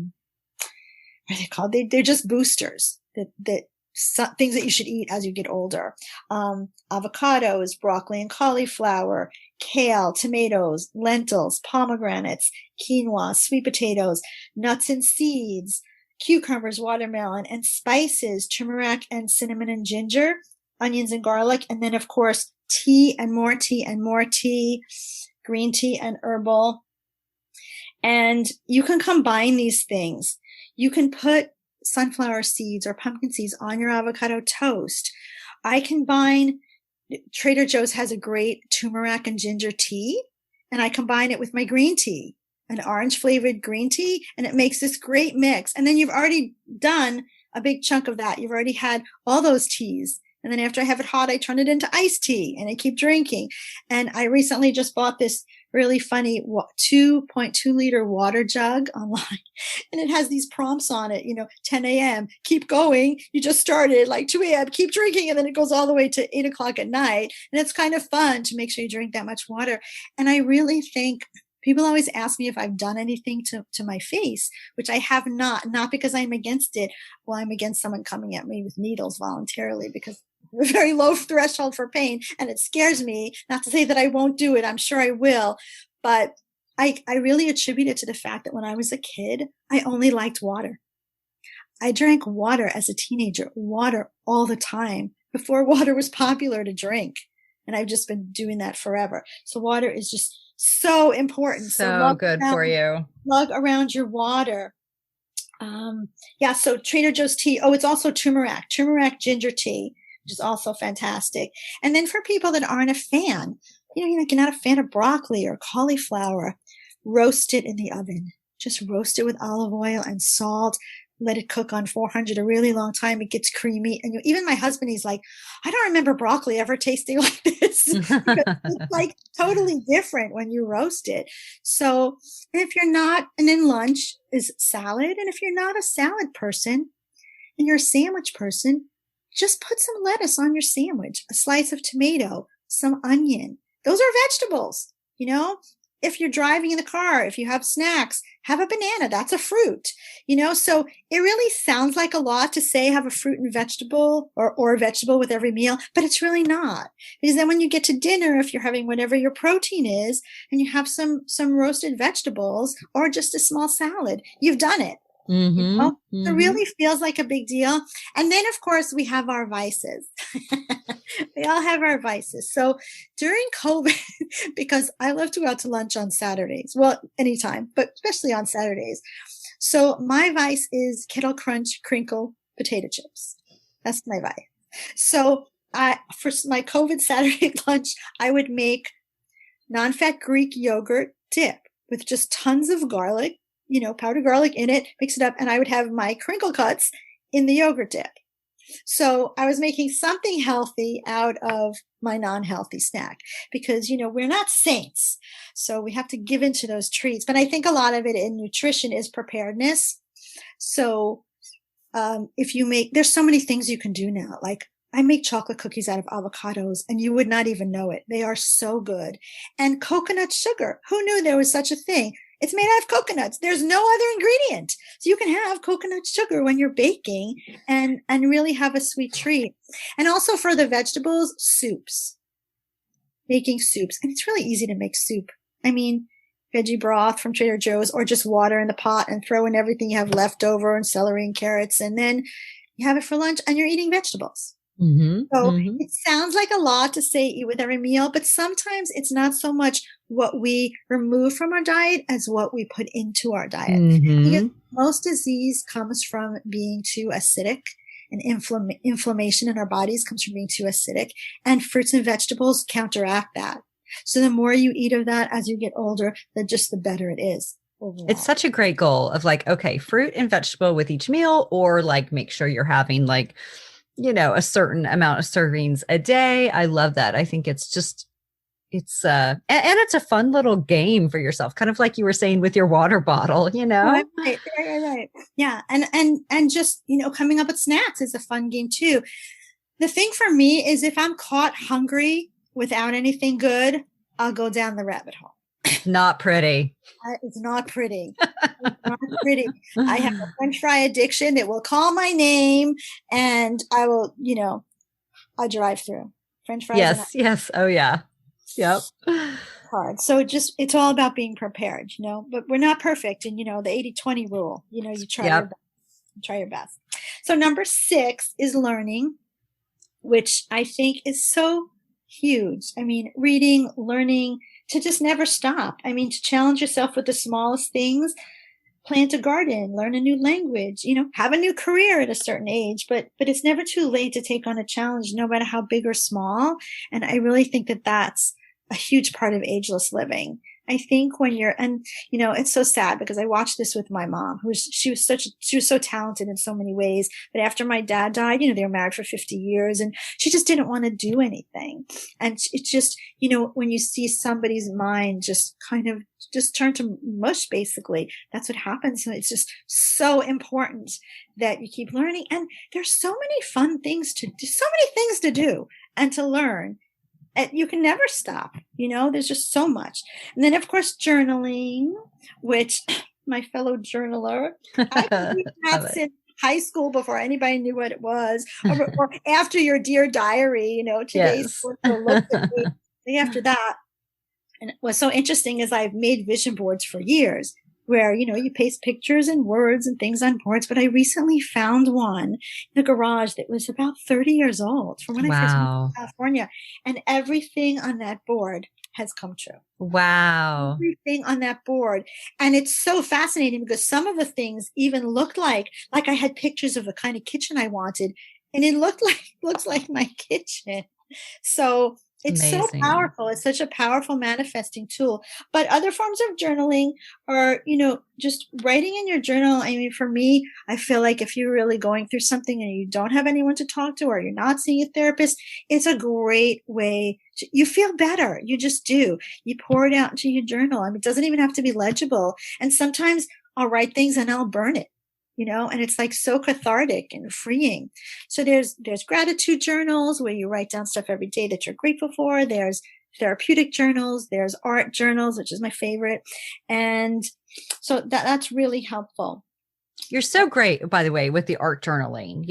they called? They're just boosters that things that you should eat as you get older. Avocados, broccoli and cauliflower, kale, tomatoes, lentils, pomegranates, quinoa, sweet potatoes, nuts and seeds, cucumbers, watermelon, and spices, turmeric and cinnamon and ginger, onions and garlic. And then, of course, tea and more tea and more tea, green tea and herbal. And you can combine these things. You can put sunflower seeds or pumpkin seeds on your avocado toast. I combine, Trader Joe's has a great turmeric and ginger tea, and I combine it with my green tea, an orange flavored green tea, and it makes this great mix. And then you've already done a big chunk of that. You've already had all those teas. And then after I have it hot, I turn it into iced tea and I keep drinking. And I recently just bought this really funny 2.2 liter water jug online. And it has these prompts on it, 10 a.m., keep going. You just started, like 2 a.m., keep drinking. And then it goes all the way to 8 o'clock at night. And it's kind of fun to make sure you drink that much water. And I really think people always ask me if I've done anything to my face, which I have not because I'm against it. Well, I'm against someone coming at me with needles voluntarily, because a very low threshold for pain, and it scares me. Not to say that I won't do it. I'm sure I will. But I really attribute it to the fact that when I was a kid, I only liked water. I drank water as a teenager, water all the time, before water was popular to drink. And I've just been doing that forever. So water is just so important. So good for you. Lug around your water. So Trader Joe's tea. Oh, it's also turmeric ginger tea, which is also fantastic. And then for people that aren't a fan, you're not a fan of broccoli or cauliflower, roast it in the oven. Just roast it with olive oil and salt. Let it cook on 400 a really long time. It gets creamy. And even my husband, he's like, I don't remember broccoli ever tasting like this. It's like totally different when you roast it. So if you're not, and then lunch is salad. And if you're not a salad person and you're a sandwich person, just put some lettuce on your sandwich, a slice of tomato, some onion, those are vegetables. If you're driving in the car, if you have snacks, have a banana. That's a fruit. So it really sounds like a lot to say have a fruit and vegetable or a vegetable with every meal, but it's really not. Because then when you get to dinner, if you're having whatever your protein is and you have some roasted vegetables or just a small salad, you've done it. It really feels like a big deal. And then, of course, we have our vices. We all have our vices. So during COVID, because I love to go out to lunch on Saturdays, well, anytime, but especially on Saturdays. So my vice is Kettle Crunch crinkle potato chips. That's my vice. So for my COVID Saturday lunch, I would make non-fat Greek yogurt dip with just tons of garlic, powdered garlic in it, mix it up, and I would have my crinkle cuts in the yogurt dip. So I was making something healthy out of my non-healthy snack because, we're not saints. So we have to give into those treats. But I think a lot of it in nutrition is preparedness. So there's so many things you can do now. Like I make chocolate cookies out of avocados and you would not even know it. They are so good. And coconut sugar. Who knew there was such a thing? It's made out of coconuts. There's no other ingredient. So you can have coconut sugar when you're baking and really have a sweet treat. And also for the vegetables, soups. Making soups. And it's really easy to make soup. I mean, veggie broth from Trader Joe's or just water in the pot and throw in everything you have left over and celery and carrots. And then you have it for lunch and you're eating vegetables. So it sounds like a lot to say eat with every meal, but sometimes it's not so much what we remove from our diet as what we put into our diet. Because most disease comes from being too acidic, and inflammation in our bodies comes from being too acidic, and fruits and vegetables counteract that. So the more you eat of that as you get older, the better it is. Overall. It's such a great goal of like, okay, fruit and vegetable with each meal, or like make sure you're having like, a certain amount of servings a day. I love that. I think it's and it's a fun little game for yourself, kind of like you were saying with your water bottle, Right. Yeah. And just, coming up with snacks is a fun game too. The thing for me is if I'm caught hungry without anything good, I'll go down the rabbit hole. Not pretty. It's not pretty. It's not pretty. I have a French fry addiction. It will call my name and I will, I'll drive through French fries. Yes. Oh yeah. Yep. Hard. So it's all about being prepared, but we're not perfect. And, the 80-20 rule, you try your best. Try your best. So number 6 is learning, which I think is so huge. I mean, reading, learning, to just never stop. I mean, to challenge yourself with the smallest things, plant a garden, learn a new language, have a new career at a certain age, but it's never too late to take on a challenge, no matter how big or small. And I really think that that's a huge part of ageless living. I think it's so sad because I watched this with my mom, she was so talented in so many ways. But after my dad died, they were married for 50 years and she just didn't want to do anything. And it's just, when you see somebody's mind just kind of just turn to mush, basically, that's what happens. So it's just so important that you keep learning. And there's so many fun things to do, so many things to do and to learn. You can never stop, there's just so much. And then, of course, journaling, which my fellow journaler, I did that since high school before anybody knew what it was, or after your Dear Diary, today's look at me after that. And what's so interesting is I've made vision boards for years where, you paste pictures and words and things on boards. But I recently found one in the garage that was about 30 years old from when I first moved to California. And everything on that board has come true. Wow. Everything on that board. And it's so fascinating because some of the things even looked like I had pictures of the kind of kitchen I wanted. And it looks like my kitchen. So it's amazing. So powerful. It's such a powerful manifesting tool. But other forms of journaling are, just writing in your journal. I mean, for me, I feel like if you're really going through something and you don't have anyone to talk to or you're not seeing a therapist, it's a great way you feel better. You just do. You pour it out into your journal. I mean, it doesn't even have to be legible. And sometimes I'll write things and I'll burn it. And it's like so cathartic and freeing. So there's gratitude journals where you write down stuff every day that you're grateful for. There's therapeutic journals. There's art journals, which is my favorite. And so that's really helpful. You're so great, by the way, with the art journaling.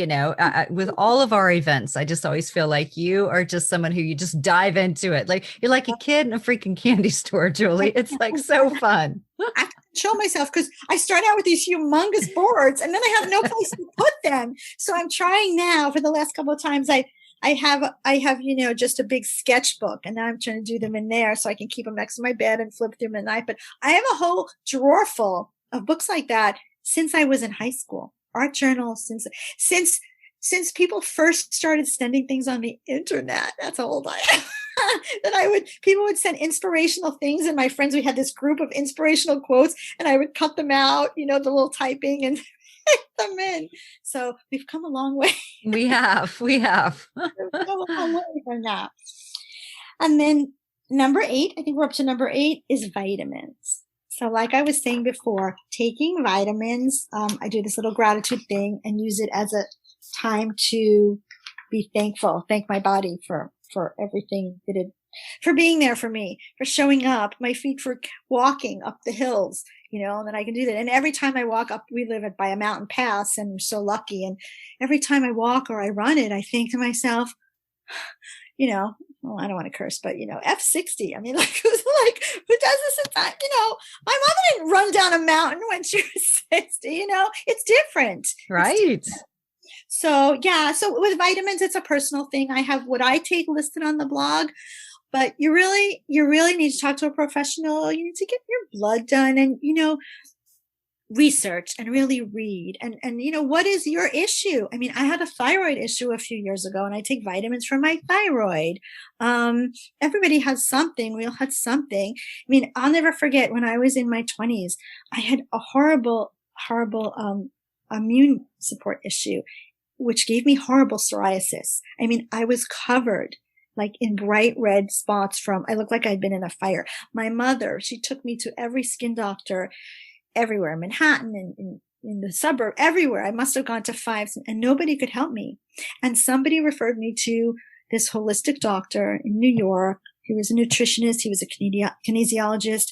With all of our events, I just always feel like you are just someone who you just dive into it. Like you're like a kid in a freaking candy store, Julie. It's like so fun. I show myself because I start out with these humongous boards and then I have no place to put them. So I'm trying now. For the last couple of times, I have, just a big sketchbook, and now I'm trying to do them in there so I can keep them next to my bed and flip through them at night. But I have a whole drawer full of books like that since I was in high school. Art journals since people first started sending things on the internet. That's how old I am. That people would send inspirational things, and my friends, we had this group of inspirational quotes, and I would cut them out, the little typing, and them in. So we've come a long way. We have. We've come a long way from that. And then number 8, I think we're up to number 8, is vitamins. So like I was saying before, taking vitamins, I do this little gratitude thing and use it as a time to be thankful, thank my body for everything for being there for me, for showing up, my feet for walking up the hills, and that I can do that. And every time I walk up, we live by a mountain pass, and we're so lucky. And every time I walk or I run it, I think to myself, well, I don't want to curse, but F60. I mean, who does this at that? My mother didn't run down a mountain when she was 60. It's different. Right. It's different. So yeah. So with vitamins, it's a personal thing. I have what I take listed on the blog, but you really need to talk to a professional. You need to get your blood done and, research and really read and what is your issue? I mean, I had a thyroid issue a few years ago, and I take vitamins for my thyroid. Everybody has something. We all had something. I mean, I'll never forget when I was in my 20s, I had a horrible immune support issue, which gave me horrible psoriasis. I mean, I was covered like in bright red spots I looked like I'd been in a fire. My mother, she took me to every skin doctor everywhere, Manhattan and in the suburb, everywhere. I must have gone to 5, and nobody could help me. And somebody referred me to this holistic doctor in New York. He was a nutritionist. He was a kinesiologist,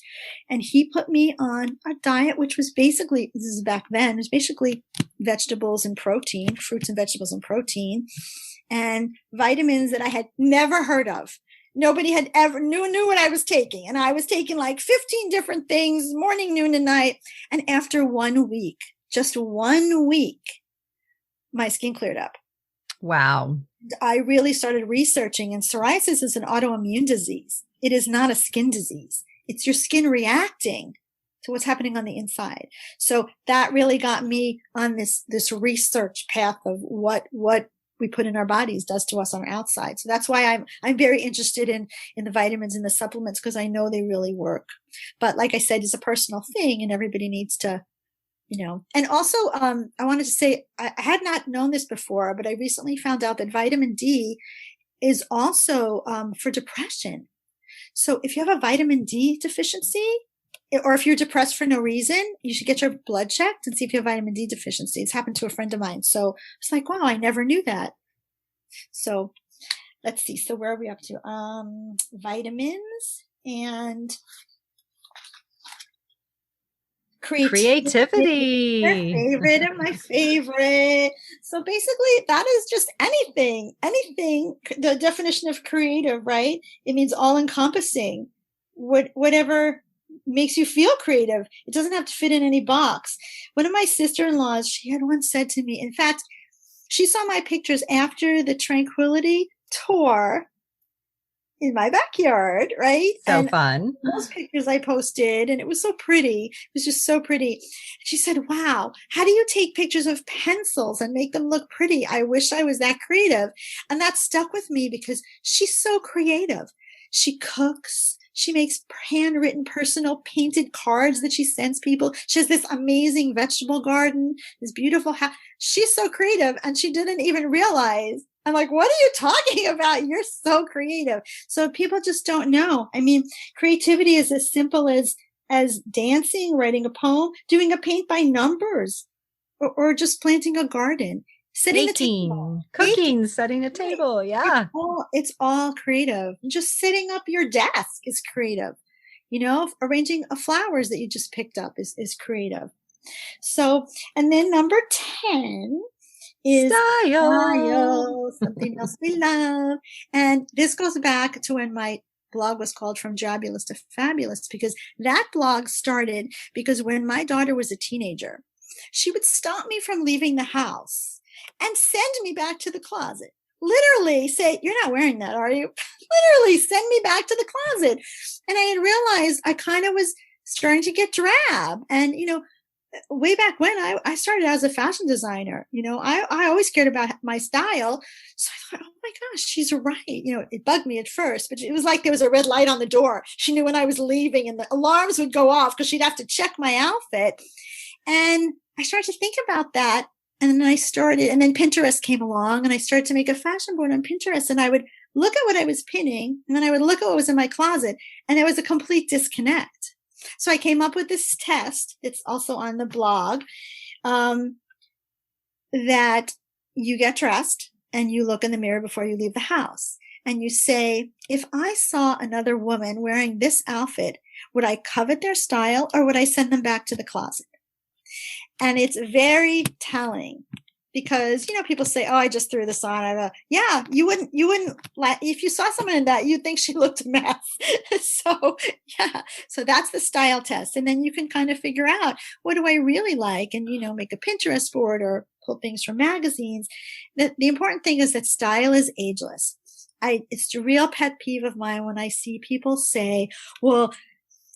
and he put me on a diet, which was basically, this is back then, it was basically vegetables and protein, fruits and vegetables and protein, and vitamins that I had never heard of. Nobody had ever knew what I was taking. And I was taking like 15 different things, morning, noon, and night. And after 1 week, just 1 week, my skin cleared up. Wow. I really started researching, and psoriasis is an autoimmune disease. It is not a skin disease. It's your skin reacting to what's happening on the inside. So that really got me on this research path of what we put in our bodies does to us on our outside. So that's why I'm very interested in the vitamins and the supplements, because I know they really work. But like I said, it's a personal thing, and everybody needs to, and also, I wanted to say, I had not known this before, but I recently found out that vitamin D is also, for depression. So if you have a vitamin D deficiency, or if you're depressed for no reason, you should get your blood checked and see if you have vitamin D deficiency. It's happened to a friend of mine. So it's like, wow, I never knew that. So let's see. So where are we up to? Vitamins and creativity. My favorite. So basically that is just anything, the definition of creative, right? It means all encompassing, whatever makes you feel creative. It doesn't have to fit in any box. One of my sister-in-laws, she had once said to me, in fact, she saw my pictures after the Tranquility tour in my backyard, right? So and fun. Those pictures I posted, and it was so pretty. It was just so pretty. She said, wow, how do you take pictures of pencils and make them look pretty? I wish I was that creative. And that stuck with me because she's so creative. She cooks. She makes handwritten, personal painted cards that she sends people. She has this amazing vegetable garden, this beautiful house. She's so creative, and she didn't even realize. I'm like, what are you talking about? You're so creative. So people just don't know. I mean, creativity is as simple as dancing, writing a poem, doing a paint by numbers, or just planting a garden. Sitting the table, baking, cooking, setting a table. Yeah. It's all creative. Just sitting up your desk is creative. Arranging flowers that you just picked up is creative. So, and then number 10 is style, something else we love. And this goes back to when my blog was called From Drabulous to Fabulous, because that blog started because when my daughter was a teenager, she would stop me from leaving the house and send me back to the closet. Literally say, "You're not wearing that, are you?" Literally send me back to the closet. And I had realized I kind of was starting to get drab. And, way back when I started as a fashion designer, I always cared about my style. So I thought, oh my gosh, she's right. It bugged me at first, but it was like there was a red light on the door. She knew when I was leaving and the alarms would go off because she'd have to check my outfit. And I started to think about that. And then Pinterest came along and I started to make a fashion board on Pinterest, and I would look at what I was pinning and then I would look at what was in my closet, and there was a complete disconnect. So I came up with this test. It's also on the blog, that you get dressed and you look in the mirror before you leave the house. And you say, if I saw another woman wearing this outfit, would I covet their style or would I send them back to the closet? And it's very telling because, people say, oh, I just threw this on. I go, yeah, you wouldn't, if you saw someone in that, you'd think she looked a mess. So that's the style test. And then you can kind of figure out, what do I really like? And, make a Pinterest board or pull things from magazines. The important thing is that style is ageless. It's a real pet peeve of mine when I see people say, well,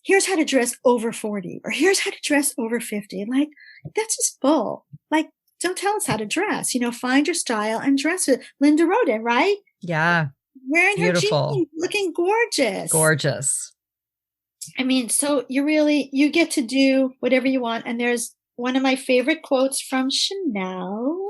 here's how to dress over 40 or here's how to dress over 50. Like, that's just bull. Like, don't tell us how to dress. Find your style and dress it. Linda Rodin, right? Yeah. Wearing Beautiful. her jeans, looking gorgeous. Gorgeous. I mean, so you get to do whatever you want. And there's one of my favorite quotes from Chanel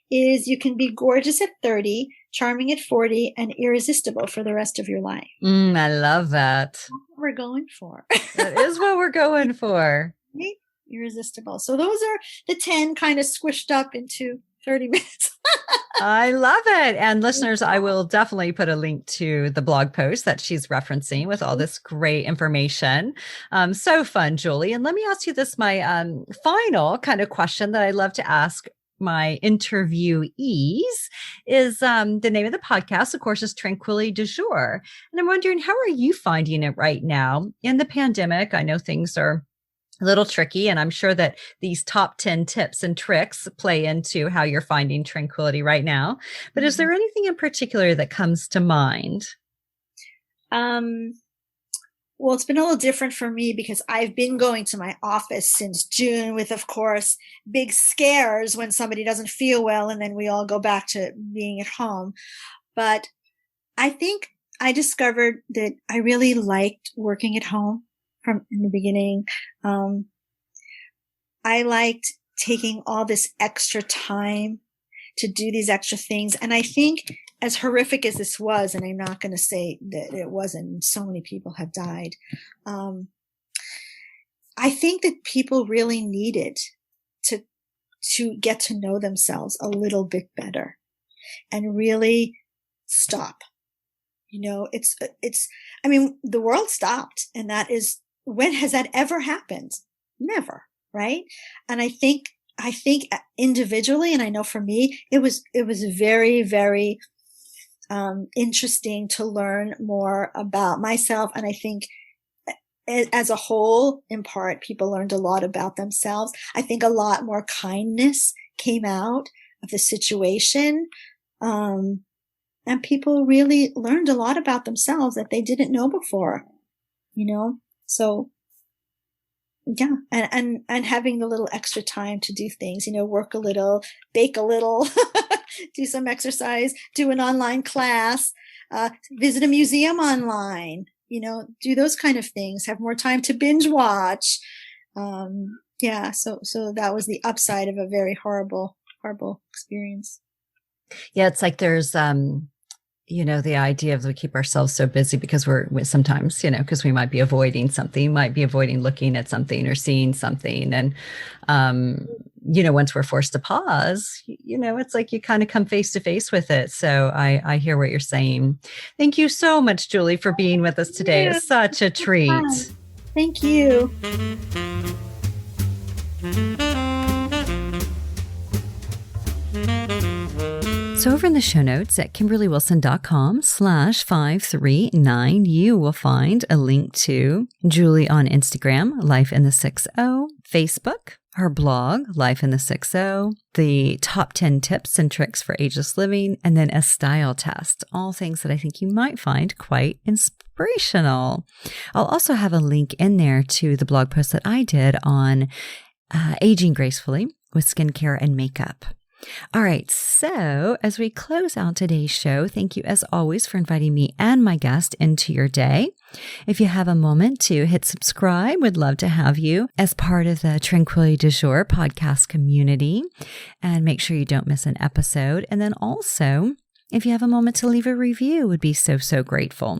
is, you can be gorgeous at 30, charming at 40, and irresistible for the rest of your life. I love that. That's what we're going for. That is what we're going for. Right? Irresistible. So those are the 10 kind of squished up into 30 minutes. I love it. And listeners, I will definitely put a link to the blog post that she's referencing with all this great information. So fun, Julie. And let me ask you this, my final kind of question that I love to ask my interviewees is the name of the podcast, of course, is Tranquility du Jour. And I'm wondering, how are you finding it right now in the pandemic? I know things are a little tricky, and I'm sure that these top 10 tips and tricks play into how you're finding tranquility right now. But is there anything in particular that comes to mind? Well, it's been a little different for me because I've been going to my office since June with, of course, big scares when somebody doesn't feel well and then we all go back to being at home. But I think I discovered that I really liked working at home from in the beginning. I liked taking all this extra time to do these extra things. And I think, as horrific as this was, and I'm not going to say that it wasn't, so many people have died. I think that people really needed to get to know themselves a little bit better and really stop. I mean, the world stopped, and that is, when has that ever happened? Never. Right. And I think individually, and I know for me, it was very, very interesting to learn more about myself. And I think as a whole, in part, people learned a lot about themselves. I think a lot more kindness came out of the situation. And people really learned a lot about themselves that they didn't know before, so yeah. And having the little extra time to do things, work a little, bake a little, do some exercise, do an online class, visit a museum online, do those kind of things, have more time to binge watch. Yeah. So that was the upside of a very horrible experience. Yeah. It's like there's, the idea of we keep ourselves so busy because we're sometimes, because we might be avoiding something, might be avoiding looking at something or seeing something. And, once we're forced to pause, it's like you kind of come face to face with it. So I hear what you're saying. Thank you so much, Julie, for being with us today. It's such a treat. Thank you. So over in the show notes at KimberlyWilson.com/539, you will find a link to Julie on Instagram, Life in the 60, Facebook, her blog, Life in the 60, the top 10 tips and tricks for ageless living, and then a style test, all things that I think you might find quite inspirational. I'll also have a link in there to the blog post that I did on aging gracefully with skincare and makeup. All right, so as we close out today's show, thank you as always for inviting me and my guest into your day. If you have a moment to hit subscribe, we'd love to have you as part of the Tranquility du Jour podcast community, and make sure you don't miss an episode. And then also, if you have a moment to leave a review, would be so, so grateful.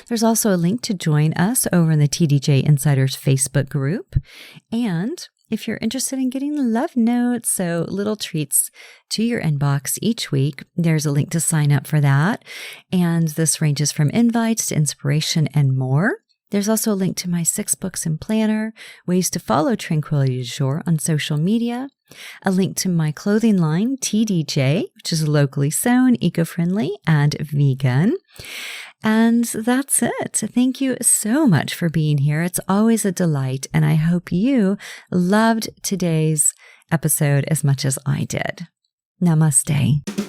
There's also a link to join us over in the TDJ Insiders Facebook group. And if you're interested in getting love notes, so little treats to your inbox each week, there's a link to sign up for that. And this ranges from invites to inspiration and more. There's also a link to my 6 books and planner, ways to follow Tranquility du Jour on social media, a link to my clothing line, TDJ, which is locally sewn, eco-friendly, and vegan. And that's it. Thank you so much for being here. It's always a delight, and I hope you loved today's episode as much as I did. Namaste.